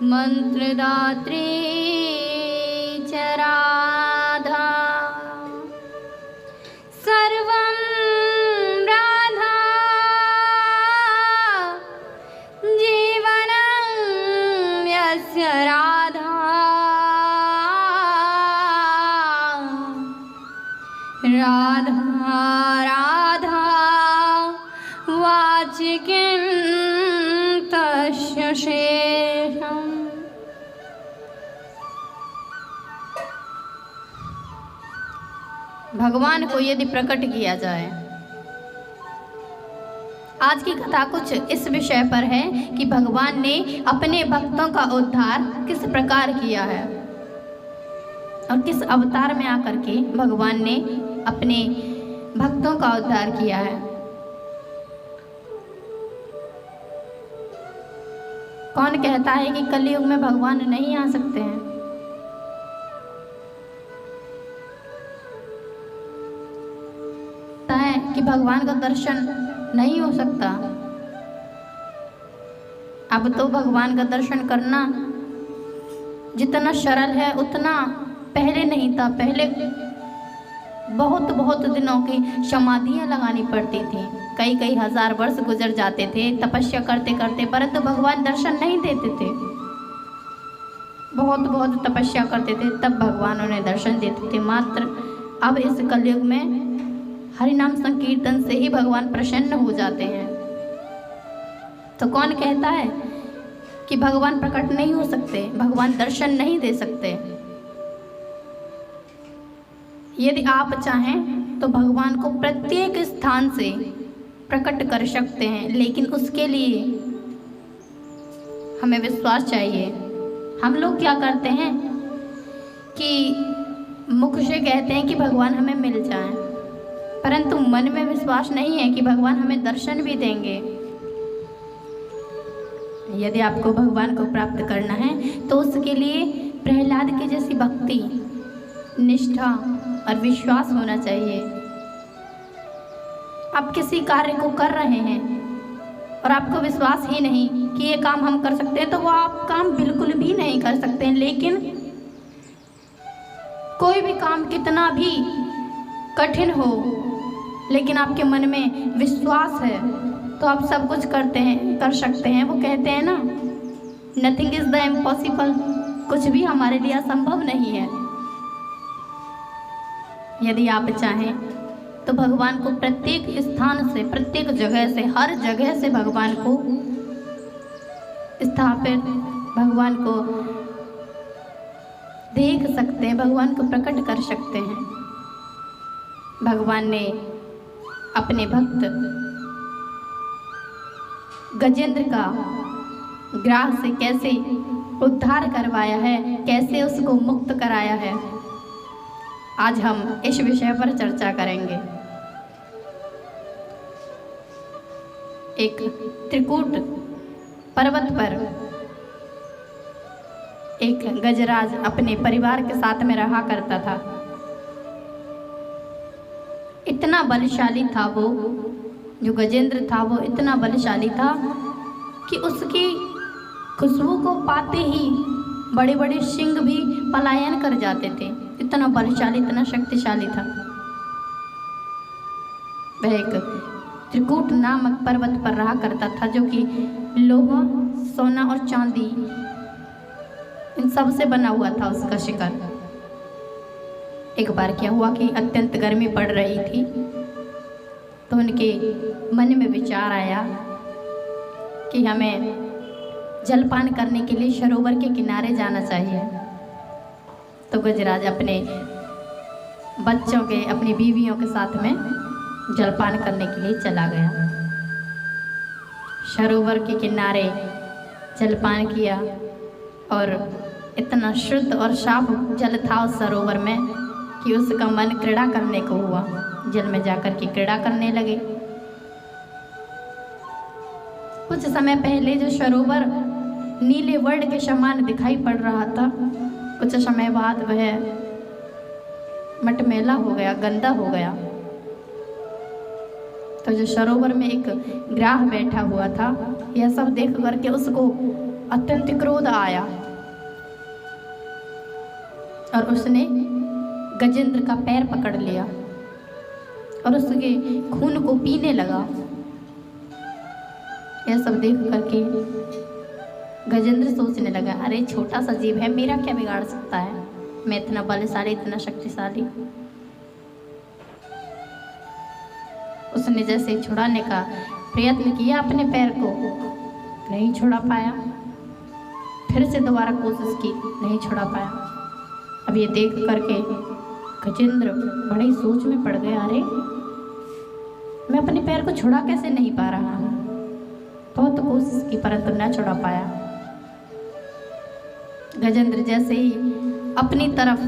मंत्रदात्री च राधा सर्वं राधा जीवनं यस्य राधा राधा राधा वाचिकीं तस्य शेषम्। भगवान को यदि प्रकट किया जाए, आज की कथा कुछ इस विषय पर है कि भगवान ने अपने भक्तों का उद्धार किस प्रकार किया है और किस अवतार में आकर के भगवान ने अपने भक्तों का उद्धार किया है। कौन कहता है कि कलयुग में भगवान नहीं आ सकते हैं? कि भगवान का दर्शन नहीं हो सकता। अब तो भगवान का दर्शन करना जितना सरल है उतना पहले नहीं था। पहले बहुत बहुत दिनों की समाधियां लगानी पड़ती थी, कई कई हजार वर्ष गुजर जाते थे तपस्या करते करते, परंतु भगवान दर्शन नहीं देते थे। बहुत बहुत तपस्या करते थे तब भगवान उन्हें दर्शन देते थे। मात्र अब इस कलयुग में हरि नाम संकीर्तन से ही भगवान प्रसन्न हो जाते हैं। तो कौन कहता है कि भगवान प्रकट नहीं हो सकते, भगवान दर्शन नहीं दे सकते? यदि आप चाहें तो भगवान को प्रत्येक स्थान से प्रकट कर सकते हैं, लेकिन उसके लिए हमें विश्वास चाहिए। हम लोग क्या करते हैं कि मुख से कहते हैं कि भगवान हमें मिल जाएं, परंतु मन में विश्वास नहीं है कि भगवान हमें दर्शन भी देंगे। यदि आपको भगवान को प्राप्त करना है तो उसके लिए प्रहलाद की जैसी भक्ति, निष्ठा और विश्वास होना चाहिए। आप किसी कार्य को कर रहे हैं और आपको विश्वास ही नहीं कि ये काम हम कर सकते हैं, तो वो आप काम बिल्कुल भी नहीं कर सकते हैं। लेकिन कोई भी काम कितना भी कठिन हो, लेकिन आपके मन में विश्वास है तो आप सब कुछ कर सकते हैं। वो कहते हैं ना, नथिंग इज द इम्पॉसिबल, कुछ भी हमारे लिए असंभव नहीं है। यदि आप चाहें तो भगवान को प्रत्येक स्थान से, प्रत्येक जगह से, हर जगह से भगवान को स्थापित, भगवान को देख सकते हैं, भगवान को प्रकट कर सकते हैं। भगवान ने अपने भक्त गजेंद्र का ग्राह से कैसे उद्धार करवाया है, कैसे उसको मुक्त कराया है, आज हम इस विषय पर चर्चा करेंगे। एक त्रिकूट पर्वत पर एक गजराज अपने परिवार के साथ में रहा करता था। इतना बलशाली था वो, जो गजेंद्र था वो इतना बलशाली था कि उसकी खुशबू को पाते ही बड़े बड़े सिंह भी पलायन कर जाते थे। इतना बलशाली, इतना शक्तिशाली था वह। एक त्रिकूट नामक पर्वत पर रहा करता था, जो कि लोहा, सोना और चांदी इन सब से बना हुआ था उसका शिकार। एक बार क्या हुआ कि अत्यंत गर्मी पड़ रही थी, तो उनके मन में विचार आया कि हमें जलपान करने के लिए सरोवर के किनारे जाना चाहिए। तो गजराज अपने बच्चों के, अपनी बीवियों के साथ में जलपान करने के लिए चला गया। सरोवर के किनारे जलपान किया और इतना शुद्ध और साफ जल था उस सरोवर में कि उसका मन क्रीड़ा करने को हुआ। जल में जाकर के क्रीड़ा करने लगे। कुछ समय पहले जो सरोवर नीले वर्ण के समान दिखाई पड़ रहा था, कुछ समय बाद वह मटमैला हो गया, गंदा हो गया। तो जो सरोवर में एक ग्राह बैठा हुआ था, यह सब देख करके उसको अत्यंत क्रोध आया और उसने गजेंद्र का पैर पकड़ लिया और उसके खून को पीने लगा। यह सब देख करके गजेंद्र सोचने लगा, अरे छोटा सा जीव है, मेरा क्या बिगाड़ सकता है, मैं इतना बलशाली, इतना शक्तिशाली। उसने जैसे छुड़ाने का प्रयत्न किया अपने पैर को, नहीं छुड़ा पाया। फिर से दोबारा कोशिश की, नहीं छुड़ा पाया। अब ये देख करके गजेंद्र बड़े सोच में पड़ गया, अरे मैं अपने पैर को छुड़ा कैसे नहीं पा रहा हूँ। बहुत कोशिश की परंतु न छुड़ा पाया। गजेंद्र जैसे ही अपनी तरफ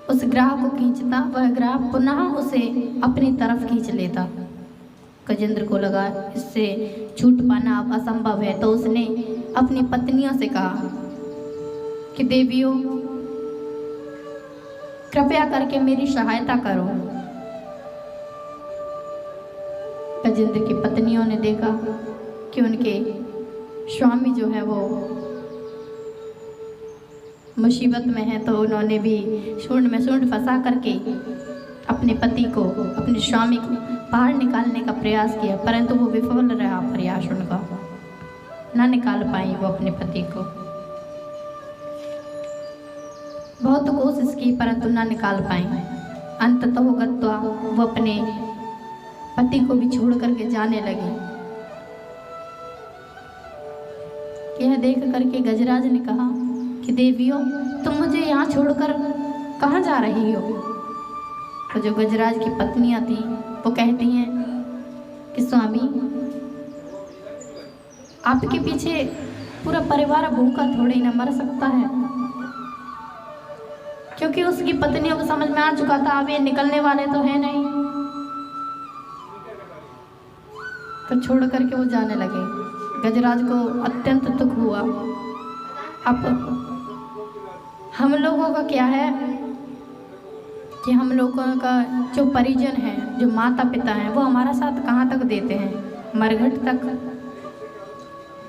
उस ग्राह को खींचता, वह ग्राह पुनः उसे अपनी तरफ खींच लेता। गजेंद्र को लगा इससे छूट पाना अब असंभव है, तो उसने अपनी पत्नियों से कहा कि देवियों कृपया करके मेरी सहायता करो। गजेंद्र की पत्नियों ने देखा कि उनके स्वामी जो है वो मुसीबत में है, तो उन्होंने भी सूंड में सूंड फंसा करके अपने पति को, अपने स्वामी को बाहर निकालने का प्रयास किया, परंतु वो विफल रहा प्रयास उनका, ना निकाल पाई वो अपने पति को। बहुत कोशिश की परंतु ना निकाल पाई। अंततः वो अपने पति को भी छोड़ करके जाने लगे। यह देख करके गजराज ने कहा कि देवियों तुम मुझे यहाँ छोड़कर कहाँ जा रही हो। तो जो गजराज की पत्नियां थी वो कहती हैं कि स्वामी आपके पीछे पूरा परिवार भूखा थोड़ी ना मर सकता है, क्योंकि उसकी पत्नियों को समझ में आ चुका था अब ये निकलने वाले तो है नहीं। तो छोड़ करके वो जाने लगे। गजराज को अत्यंत दुख हुआ। अब हम लोगों का क्या है कि हम लोगों का जो परिजन है, जो माता पिता हैं, वो हमारा साथ कहाँ तक देते हैं, मरघट तक।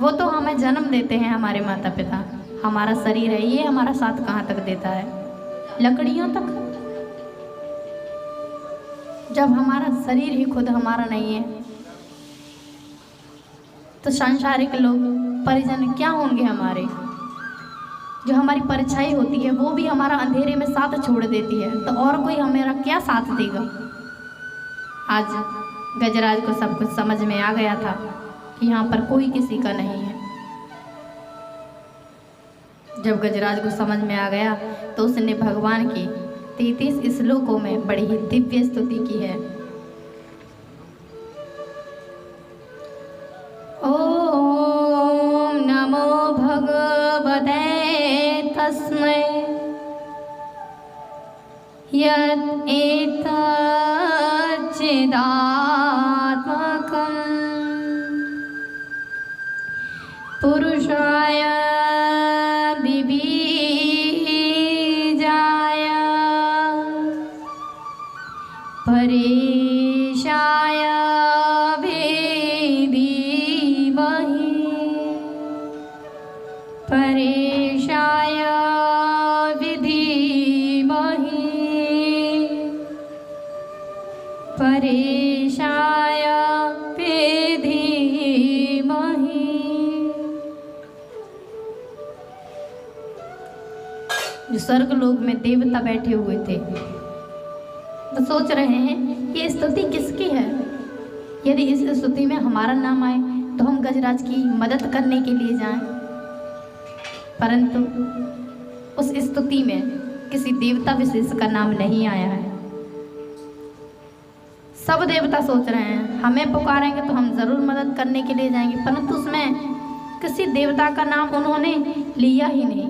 वो तो हमें जन्म देते हैं हमारे माता पिता, हमारा शरीर है ये हमारा साथ कहाँ तक देता है, लकड़ियों तक। जब हमारा शरीर ही खुद हमारा नहीं है तो सांसारिक लोग परिजन क्या होंगे हमारे। जो हमारी परछाई होती है वो भी हमारा अंधेरे में साथ छोड़ देती है, तो और कोई हमारा क्या साथ देगा। आज गजराज को सब कुछ समझ में आ गया था कि यहाँ पर कोई किसी का नहीं है। जब गजराज को समझ में आ गया तो उसने भगवान की 33 श्लोकों में बड़ी ही दिव्य स्तुति की है। ओम नमो भगवते तस्मै यत् एतत् चिदात्मकं पुरुषाय बीजाय परेशाय परेशाय विधीमहि परेशाय विधीमहि। जो स्वर्ग लोक में देवता बैठे हुए थे वो सोच रहे हैं ये स्तुति किसकी है। यदि इस स्तुति में हमारा नाम आए तो हम गजराज की मदद करने के लिए जाएं, परंतु उस स्तुति में किसी देवता विशेष का नाम नहीं आया है। सब देवता सोच रहे हैं हमें पुकारेंगे तो हम जरूर मदद करने के लिए जाएंगे, परंतु उसमें किसी देवता का नाम उन्होंने लिया ही नहीं।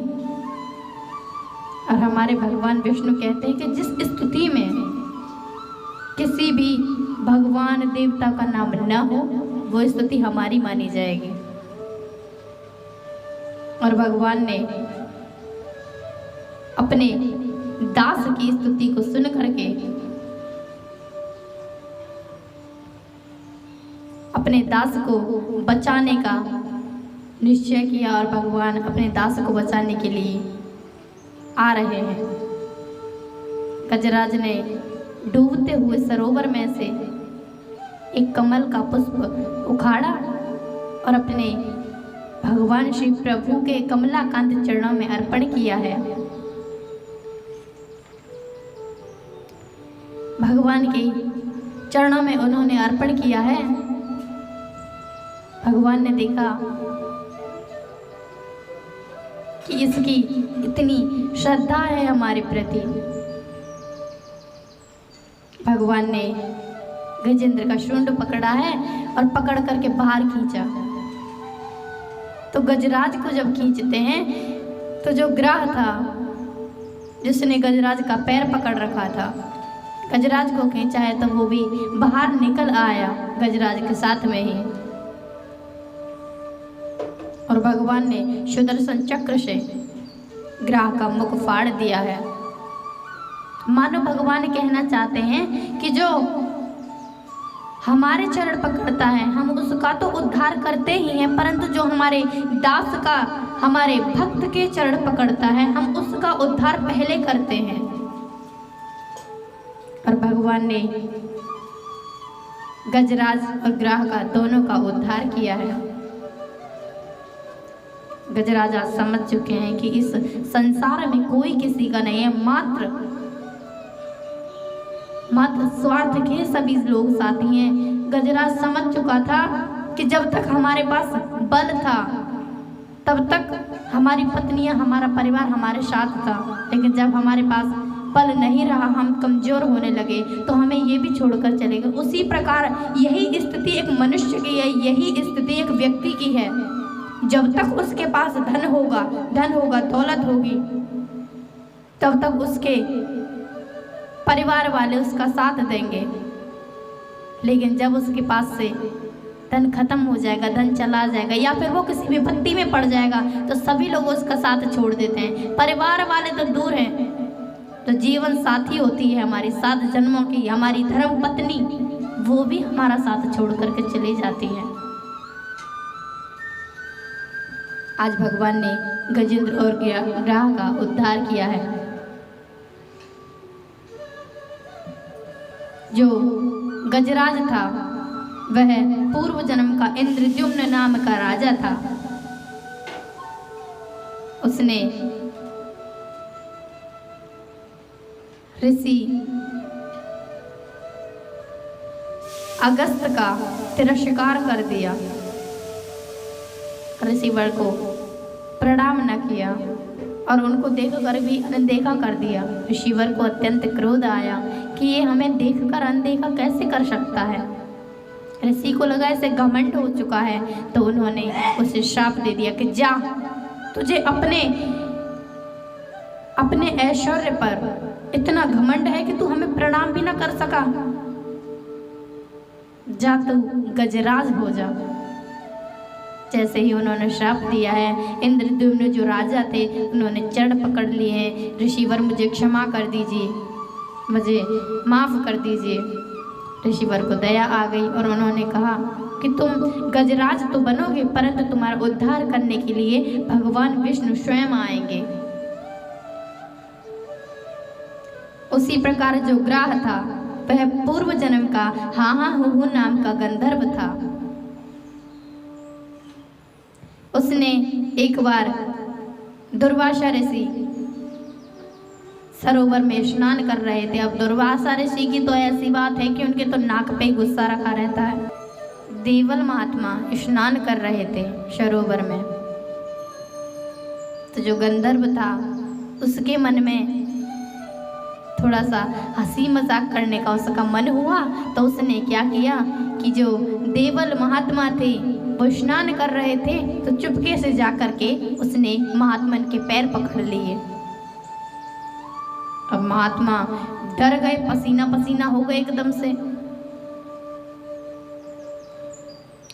और हमारे भगवान विष्णु कहते हैं कि जिस स्तुति में किसी भी भगवान देवता का नाम न हो वो स्तुति हमारी मानी जाएगी। और भगवान ने अपने दास की स्तुति को सुन करके अपने दास को बचाने का निश्चय किया और भगवान अपने दास को बचाने के लिए आ रहे हैं। गजराज ने डूबते हुए सरोवर में से एक कमल का पुष्प उखाड़ा और अपने भगवान श्री प्रभु के कमलाकांत चरणों में अर्पण किया है। भगवान के चरणों में उन्होंने अर्पण किया है। भगवान ने देखा कि इसकी इतनी श्रद्धा है हमारे प्रति। भगवान ने गजेंद्र का शुंड पकड़ा है और पकड़ करके बाहर खींचा। तो गजराज को जब खींचते हैं तो जो ग्राह था जिसने गजराज का पैर पकड़ रखा था, गजराज को खींचा है तो वो भी बाहर निकल आया गजराज के साथ में ही। और भगवान ने सुदर्शन चक्र से ग्राह का मुख फाड़ दिया है। मानो भगवान कहना चाहते हैं कि जो हमारे चरण पकड़ता है हम उसका तो उद्धार करते ही हैं, परंतु जो हमारे दास का, हमारे भक्त के चरण पकड़ता है हम उसका उद्धार पहले करते हैं। और भगवान ने गजराज और ग्राह का दोनों का उद्धार किया है। गजराज आज समझ चुके हैं कि इस संसार में कोई किसी का नहीं है, मात्र स्वार्थ के सभी लोग साथी हैं। गजराज समझ चुका था कि जब तक हमारे पास बल था तब तक हमारी पत्नियां, हमारा परिवार हमारे साथ था, लेकिन जब हमारे पास बल नहीं रहा, हम कमजोर होने लगे तो हमें ये भी छोड़कर चले गए। उसी प्रकार यही स्थिति एक मनुष्य की है, यही स्थिति एक व्यक्ति की है। जब तक उसके पास धन होगा, दौलत होगी, तब तक उसके परिवार वाले उसका साथ देंगे। लेकिन जब उसके पास से धन खत्म हो जाएगा, धन चला जाएगा या फिर वो किसी विपत्ति में पड़ जाएगा तो सभी लोग उसका साथ छोड़ देते हैं। परिवार वाले तो दूर हैं, तो जीवन साथी होती है हमारी 7 जन्मों की, हमारी धर्म पत्नी, वो भी हमारा साथ छोड़ करके चली जाती है। आज भगवान ने गजेंद्र और ग्राह का उद्धार किया है। जो गजराज था वह पूर्व जन्म का इंद्रद्युम्न नाम का राजा था। उसने ऋषि अगस्त का तिरस्कार कर दिया, ऋषिवर को प्रणाम न किया और उनको देखकर भी अनदेखा कर दिया। ऋषिवर को अत्यंत क्रोध आया कि ये हमें देखकर अनदेखा कैसे कर सकता है। ऋषि को लगा इसे घमंड हो चुका है, तो उन्होंने उसे श्राप दे दिया कि जा, तुझे अपने ऐश्वर्य पर इतना घमंड है कि तू हमें प्रणाम भी ना कर सका, जा तू गजराज हो जा। जैसे ही उन्होंने श्राप दिया है, इंद्रद्युम्न जो राजा थे उन्होंने चरण पकड़ लिए हैं, ऋषिवर मुझे क्षमा कर दीजिए, मुझे माफ़ कर दीजिए। ऋषिवर को दया आ गई और उन्होंने कहा कि तुम गजराज तो बनोगे, परंतु तुम्हारा उद्धार करने के लिए भगवान विष्णु स्वयं आएंगे। उसी प्रकार जो ग्राह था वह पूर्व जन्म का हाहा हुहु नाम का गंधर्व था। उसने एक बार दुर्वासा ऋषि सरोवर में स्नान कर रहे थे। अब दुर्वासा ऋषि की तो ऐसी बात है कि उनके तो नाक पे गुस्सा रखा रहता है। देवल महात्मा स्नान कर रहे थे सरोवर में, तो जो गंधर्व था उसके मन में थोड़ा सा हंसी मजाक करने का उसका मन हुआ, तो उसने क्या किया कि जो देवल महात्मा थे वो स्नान कर रहे थे, तो चुपके से जाकर के उसने महात्मन के पैर पकड़ लिए। अब महात्मा डर गए, पसीना पसीना हो गए एकदम से।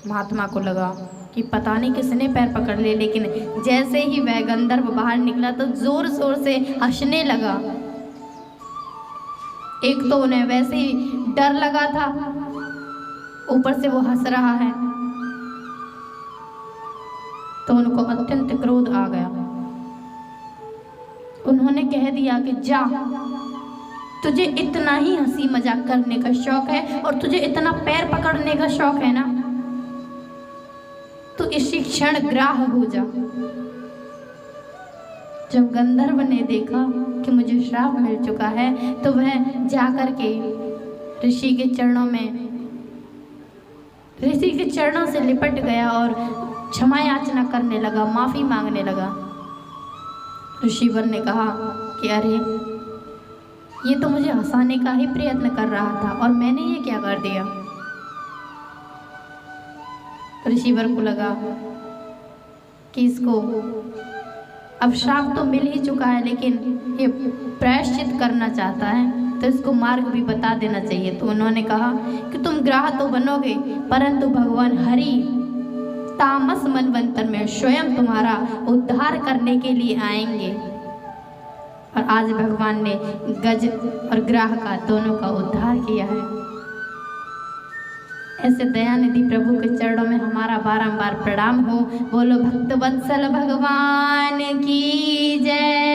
महात्मा को लगा कि पता नहीं किसने पैर पकड़ लिए, लेकिन जैसे ही वह गंधर्व बाहर निकला तो जोर जोर से हंसने लगा। एक तो उन्हें वैसे ही डर लगा था, ऊपर से वो हंस रहा है, तो तो उनको अत्यंत क्रोध आ गया। उन्होंने कह दिया कि जा, तुझे इतना ही हंसी मजाक करने का शौक है और तुझे इतना पैर पकड़ने का शौक है ना, तो इसी क्षण ग्राह हो जा। जब गंधर्व ने देखा कि मुझे श्राप मिल चुका है तो वह जाकर के ऋषि के चरणों से लिपट गया और क्षमा याचना करने लगा, माफी मांगने लगा। ऋषिवर ने कहा कि अरे ये तो मुझे हंसाने का ही प्रयत्न कर रहा था और मैंने ये क्या कर दिया। ऋषिवर को लगा कि इसको अब श्राप तो मिल ही चुका है, लेकिन ये प्रायश्चित करना चाहता है तो इसको मार्ग भी बता देना चाहिए। तो उन्होंने कहा कि तुम ग्राह तो बनोगे, परंतु भगवान हरि तामस मनवंतर में स्वयं तुम्हारा उद्धार करने के लिए आएंगे। और आज भगवान ने गज और ग्राह का दोनों का उद्धार किया है। ऐसे दयानिधि प्रभु के चरणों में हमारा बारंबार प्रणाम हो। बोलो भक्त वत्सल भगवान की जय।